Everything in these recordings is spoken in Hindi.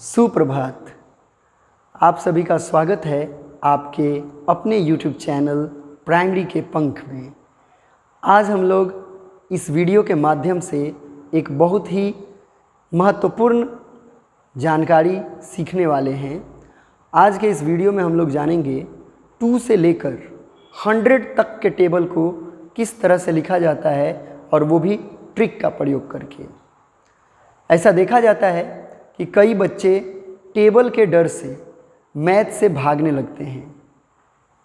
सुप्रभात। आप सभी का स्वागत है आपके अपने YouTube चैनल प्राइमरी के पंख में। आज हम लोग इस वीडियो के माध्यम से एक बहुत ही महत्वपूर्ण जानकारी सीखने वाले हैं। आज के इस वीडियो में हम लोग जानेंगे 2 से लेकर 100 तक के टेबल को किस तरह से लिखा जाता है, और वो भी ट्रिक का प्रयोग करके। ऐसा देखा जाता है कि कई बच्चे टेबल के डर से मैथ से भागने लगते हैं।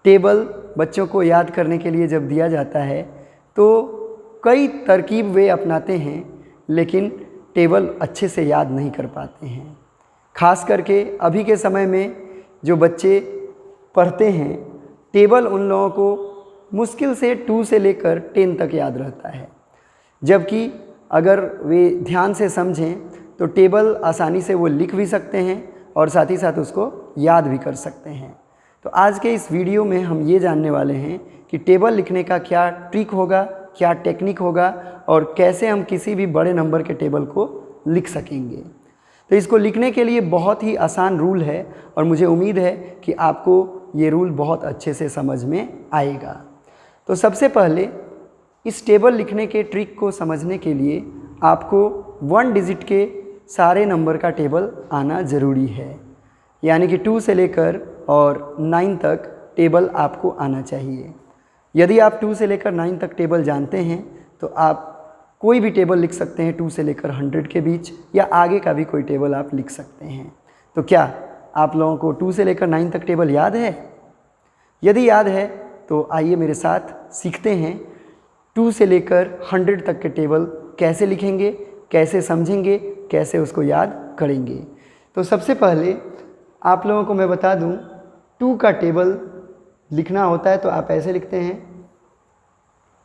टेबल बच्चों को याद करने के लिए जब दिया जाता है तो कई तरकीब वे अपनाते हैं, लेकिन टेबल अच्छे से याद नहीं कर पाते हैं। खास करके अभी के समय में जो बच्चे पढ़ते हैं, टेबल उन लोगों को मुश्किल से 2 से लेकर 10 तक याद रहता है, जबकि अगर वे ध्यान से समझें तो टेबल आसानी से वो लिख भी सकते हैं और साथ ही साथ उसको याद भी कर सकते हैं। तो आज के इस वीडियो में हम ये जानने वाले हैं कि टेबल लिखने का क्या ट्रिक होगा, क्या टेक्निक होगा, और कैसे हम किसी भी बड़े नंबर के टेबल को लिख सकेंगे। तो इसको लिखने के लिए बहुत ही आसान रूल है, और मुझे उम्मीद है कि आपको ये रूल बहुत अच्छे से समझ में आएगा। तो सबसे पहले इस टेबल लिखने के ट्रिक को समझने के लिए आपको 1 डिजिट के सारे नंबर का टेबल आना ज़रूरी है, यानी कि 2 से लेकर और 9 तक टेबल आपको आना चाहिए। यदि आप 2 से लेकर 9 तक टेबल जानते हैं तो आप कोई भी टेबल लिख सकते हैं 2 से लेकर 100 के बीच, या आगे का भी कोई टेबल आप लिख सकते हैं। तो क्या आप लोगों को 2 से लेकर 9 तक टेबल याद है? यदि याद है तो आइए मेरे साथ सीखते हैं 2 से लेकर 100 तक के टेबल कैसे लिखेंगे, कैसे समझेंगे, कैसे उसको याद करेंगे। तो सबसे पहले आप लोगों को मैं बता दूं, 2 का टेबल लिखना होता है तो आप ऐसे लिखते हैं।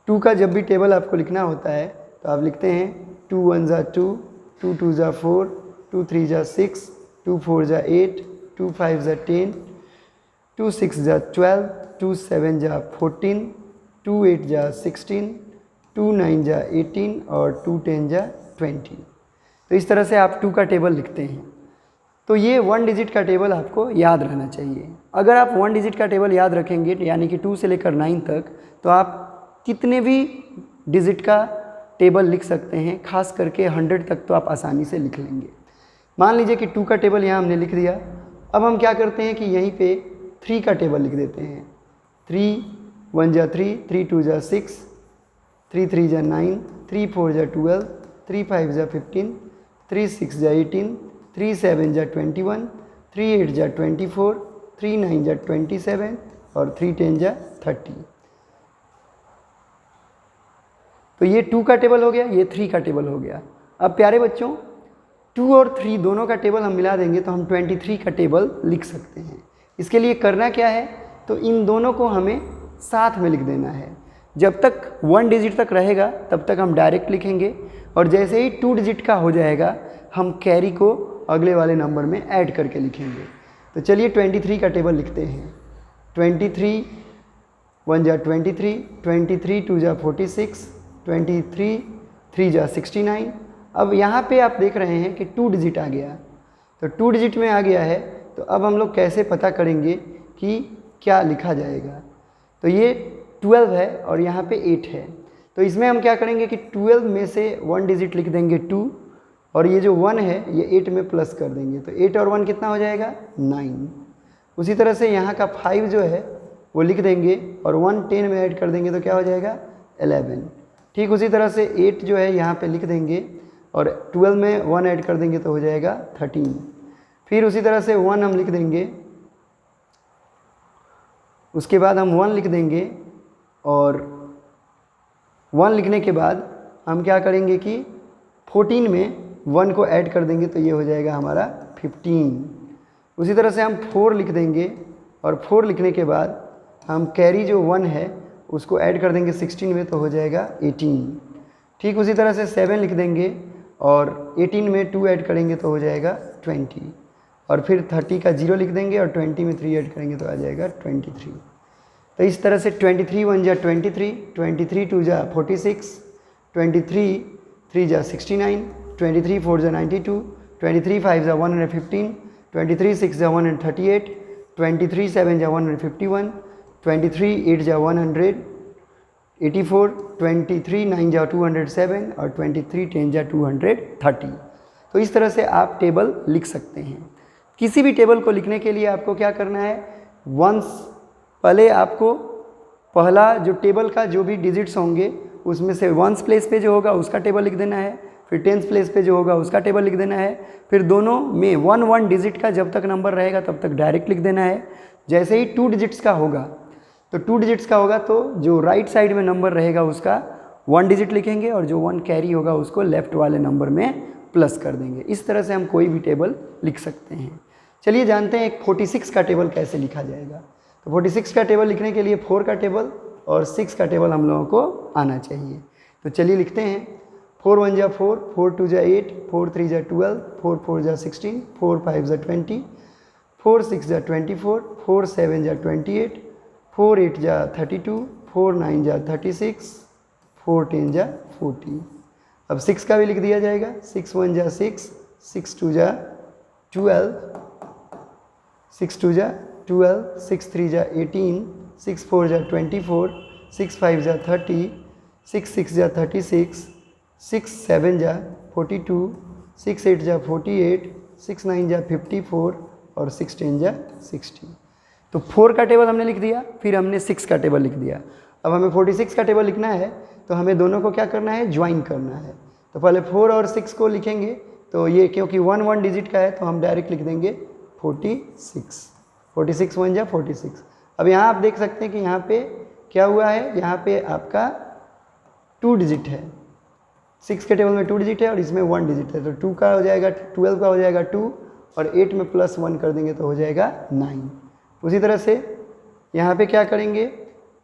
2 का जब भी टेबल आपको लिखना होता है तो आप लिखते हैं 2 1 जा 2, 2 2 जा 4, 2 3 जा 6, 2 4 जा 8, 2 5 जा 10, 2 6 जा 12, 2 7 जा 14, 2 8 जा 16, 2 9 जा 18 और 2 10 जा 20। तो इस तरह से आप 2 का टेबल लिखते हैं। तो ये 1 डिजिट का टेबल आपको याद रहना चाहिए। अगर आप 1 डिजिट का टेबल याद रखेंगे, यानी कि 2 से लेकर 9 तक, तो आप कितने भी डिजिट का टेबल लिख सकते हैं। खास करके 100 तक तो आप आसानी से लिख लेंगे। मान लीजिए कि 2 का टेबल यहाँ हमने लिख दिया। अब हम क्या करते हैं कि यहीं पे 3 का टेबल लिख देते हैं। 3 1 जा 3, 3 2 जा 6, 3 3 जा 9, 3 4 जा 12, 3 5 जा 15, 3 6 जा 18, 3 7 जा 21, 3 8 जा 24, 3 9 जा 27 और 3 10 जा 30। तो ये 2 का टेबल हो गया, ये 3 का टेबल हो गया। अब प्यारे बच्चों, 2 और 3 दोनों का टेबल हम मिला देंगे तो हम 23 का टेबल लिख सकते हैं। इसके लिए करना क्या है, तो इन दोनों को हमें साथ में लिख देना है। जब तक 1 डिजिट तक रहेगा तब तक हम डायरेक्ट लिखेंगे, और जैसे ही 2 डिजिट का हो जाएगा हम कैरी को अगले वाले नंबर में ऐड करके लिखेंगे। तो चलिए 23 का टेबल लिखते हैं। 23 1 जा 23, 23 2 जा 46, 23 3 जा 69। अब यहाँ पे आप देख रहे हैं कि 2 डिजिट आ गया। तो 2 डिजिट में आ गया है, तो अब हम लोग कैसे पता करेंगे कि क्या लिखा जाएगा। तो ये 12 है और यहाँ पे 8 है। तो इसमें हम क्या करेंगे कि 12 में से 1 डिजिट लिख देंगे 2, और ये जो 1 है ये 8 में प्लस कर देंगे। तो 8 और 1 कितना हो जाएगा? 9। उसी तरह से यहाँ का 5 जो है वो लिख देंगे, और 1 10 में ऐड कर देंगे तो क्या हो जाएगा? 11। ठीक उसी तरह से 8 जो है यहाँ पे लिख देंगे, और 12 में 1 ऐड कर देंगे तो हो जाएगा 13। फिर उसी तरह से 1 हम लिख देंगे, उसके बाद हम 1 लिख देंगे, और 1 लिखने के बाद हम क्या करेंगे कि 14 में 1 को ऐड कर देंगे तो ये हो जाएगा हमारा 15। उसी तरह से हम 4 लिख देंगे, और 4 लिखने के बाद हम कैरी जो 1 है उसको ऐड कर देंगे 16 में तो हो जाएगा 18। ठीक उसी तरह से 7 लिख देंगे, और 18 में 2 ऐड करेंगे तो हो जाएगा 20, और फिर 30 का 0 लिख देंगे और 20 में 3 ऐड करेंगे तो आ जाएगा 23। तो इस तरह से 23 1 जा 23, 23 2 जा 46, 23 3 जा 69, 23 4 जा 92, 23 5 जा 115, 23 6 जा 138, 23 7 जा 151, 23 8 जा 184, 23 9 जा 207 और 23 10 जा 230। तो इस तरह से आप टेबल लिख सकते हैं। किसी भी टेबल को लिखने के लिए आपको क्या करना है, पहले आपको पहला जो टेबल का जो भी डिजिट्स होंगे उसमें से वंस प्लेस पे जो होगा उसका टेबल लिख देना है, फिर टेंथ प्लेस पे जो होगा उसका टेबल लिख देना है, फिर दोनों में 1 डिजिट का जब तक नंबर रहेगा तब तक डायरेक्ट लिख देना है। जैसे ही 2 डिजिट्स का होगा तो 2 डिजिट्स का होगा तो जो राइट साइड में नंबर रहेगा उसका 1 डिजिट लिखेंगे और जो 1 कैरी होगा उसको लेफ्ट वाले नंबर में प्लस कर देंगे। इस तरह से हम कोई भी टेबल लिख सकते हैं। चलिए जानते हैं एक 46 का टेबल कैसे लिखा जाएगा। तो 46 का टेबल लिखने के लिए 4 का टेबल और 6 का टेबल हम लोगों को आना चाहिए। तो चलिए लिखते हैं। 4 1 जा 4, 4 2 जा 8, 4 3 जा 12, 4 4 जा 16, 4 5 जा 20, 4 6 जा 24, 4 7 जा 28, 4 8 जा 32, 4 9 जा 36, 4 10 जा 40। अब 6 का भी लिख दिया जाएगा। 6 1 जा 6, 6 2 जा 12, 6 2 जा 12, 6 3 जा 18, 6 4 जा 24, 6 5 जा 30, 6 6 जा 36, 6 7 जा 42, 6 8 जा 48, 6 9 जा 54 और 6 10 जा 60। तो 4 का टेबल हमने लिख दिया, फिर हमने 6 का टेबल लिख दिया। अब हमें 46 का टेबल लिखना है तो हमें दोनों को क्या करना है, ज्वाइन करना है। तो पहले 4 और 6 को लिखेंगे। तो ये क्योंकि 1 डिजिट का है तो हम डायरेक्ट लिख देंगे 46। 46 1 जा 46। अब यहाँ आप देख सकते हैं कि यहाँ पे क्या हुआ है, यहाँ पे आपका 2 डिजिट है। 6 के टेबल में 2 डिजिट है और इसमें 1 डिजिट है। तो 2 का हो जाएगा, 12 का हो जाएगा 2 और 8 में प्लस 1 कर देंगे तो हो जाएगा 9। उसी तरह से यहाँ पे क्या करेंगे,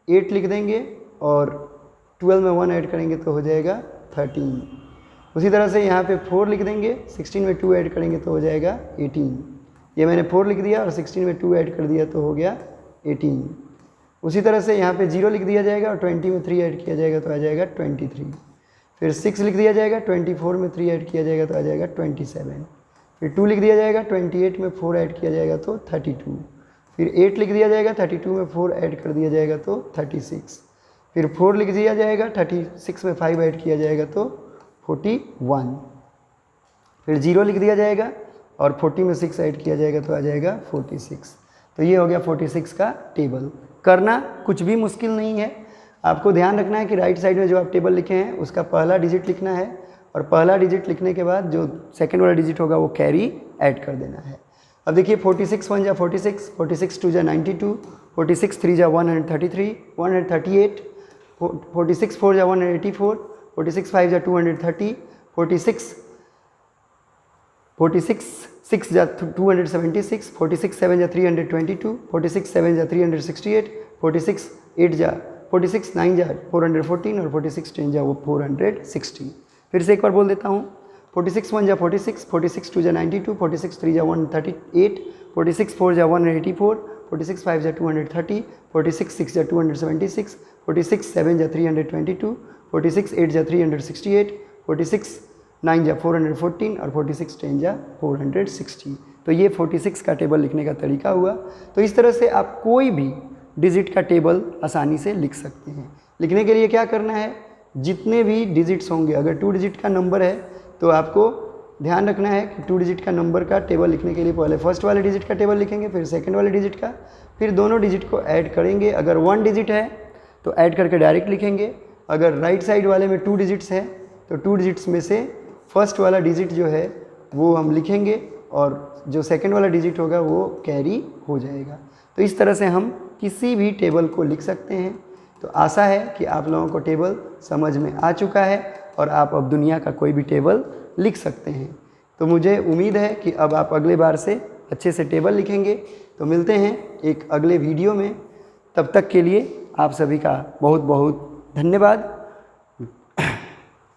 8 लिख देंगे और 12 में 1 ऐड करेंगे तो हो जाएगा 13। उसी तरह से यहाँ पे 4 लिख देंगे, 16 में 2 ऐड करेंगे तो हो जाएगा 18। ये मैंने 4 लिख दिया और 16 में 2 ऐड कर दिया तो हो गया 18। उसी तरह से यहाँ पे 0 लिख दिया जाएगा और 20 में 3 ऐड किया जाएगा तो आ जाएगा 23। फिर 6 लिख दिया जाएगा, 24 में 3 ऐड किया जाएगा तो आ जाएगा 27। फिर 2 लिख दिया जाएगा, 28 में 4 ऐड किया जाएगा तो 32। फिर 8 लिख दिया जाएगा, 32 में 4 ऐड कर दिया जाएगा तो 36। फिर 4 लिख दिया जाएगा, 36 में 5 ऐड किया जाएगा तो 41। फिर 0 लिख दिया जाएगा और 40 में 6 ऐड किया जाएगा तो आ जाएगा 46। तो ये हो गया 46 का टेबल। करना कुछ भी मुश्किल नहीं है। आपको ध्यान रखना है कि राइट साइड में जो आप टेबल लिखे हैं उसका पहला डिजिट लिखना है और पहला डिजिट लिखने के बाद जो सेकंड वाला डिजिट होगा वो कैरी ऐड कर देना है। अब देखिए 46 1 जा 46, 46 2 जा 92, 46 3 जा 133, 138, 46 4 जा 184, 46 5 जा 230, 46 6 जा 276, 46 7 जा 322, 46 7 जा 368, 46 8 जा 46 9 जा 414 और 46 10 जा वो 460। फिर से एक बार बोल देता हूँ। 46 1 जा 46, 46 2 जा 92, 46 3 जा 138, 46 4 जा 184, 46 5 जा 230, 46 6 जा 276, 46 7 जा 322, 46 8 जा 368, 46 9 जा 414 और 46 10 जा 460। तो ये 46 का टेबल लिखने का तरीका हुआ। तो इस तरह से आप कोई भी डिजिट का टेबल आसानी से लिख सकते हैं। लिखने के लिए क्या करना है, जितने भी डिजिट्स होंगे, अगर 2 डिजिट का नंबर है तो आपको ध्यान रखना है कि 2 डिजिट का नंबर का टेबल लिखने के लिए पहले फर्स्ट वाले डिजिट का टेबल लिखेंगे, फिर सेकंड वाले डिजिट का, फिर दोनों डिजिट को ऐड करेंगे। अगर 1 डिजिट है तो ऐड करके डायरेक्ट लिखेंगे। अगर राइट साइड वाले में 2 डिजिट्स हैं तो 2 डिजिट्स में से फर्स्ट वाला डिजिट जो है वो हम लिखेंगे और जो सेकंड वाला डिजिट होगा वो कैरी हो जाएगा। तो इस तरह से हम किसी भी टेबल को लिख सकते हैं। तो आशा है कि आप लोगों को टेबल समझ में आ चुका है और आप अब दुनिया का कोई भी टेबल लिख सकते हैं। तो मुझे उम्मीद है कि अब आप अगले बार से अच्छे से टेबल लिखेंगे। तो मिलते हैं एक अगले वीडियो में। तब तक के लिए आप सभी का बहुत बहुत धन्यवाद।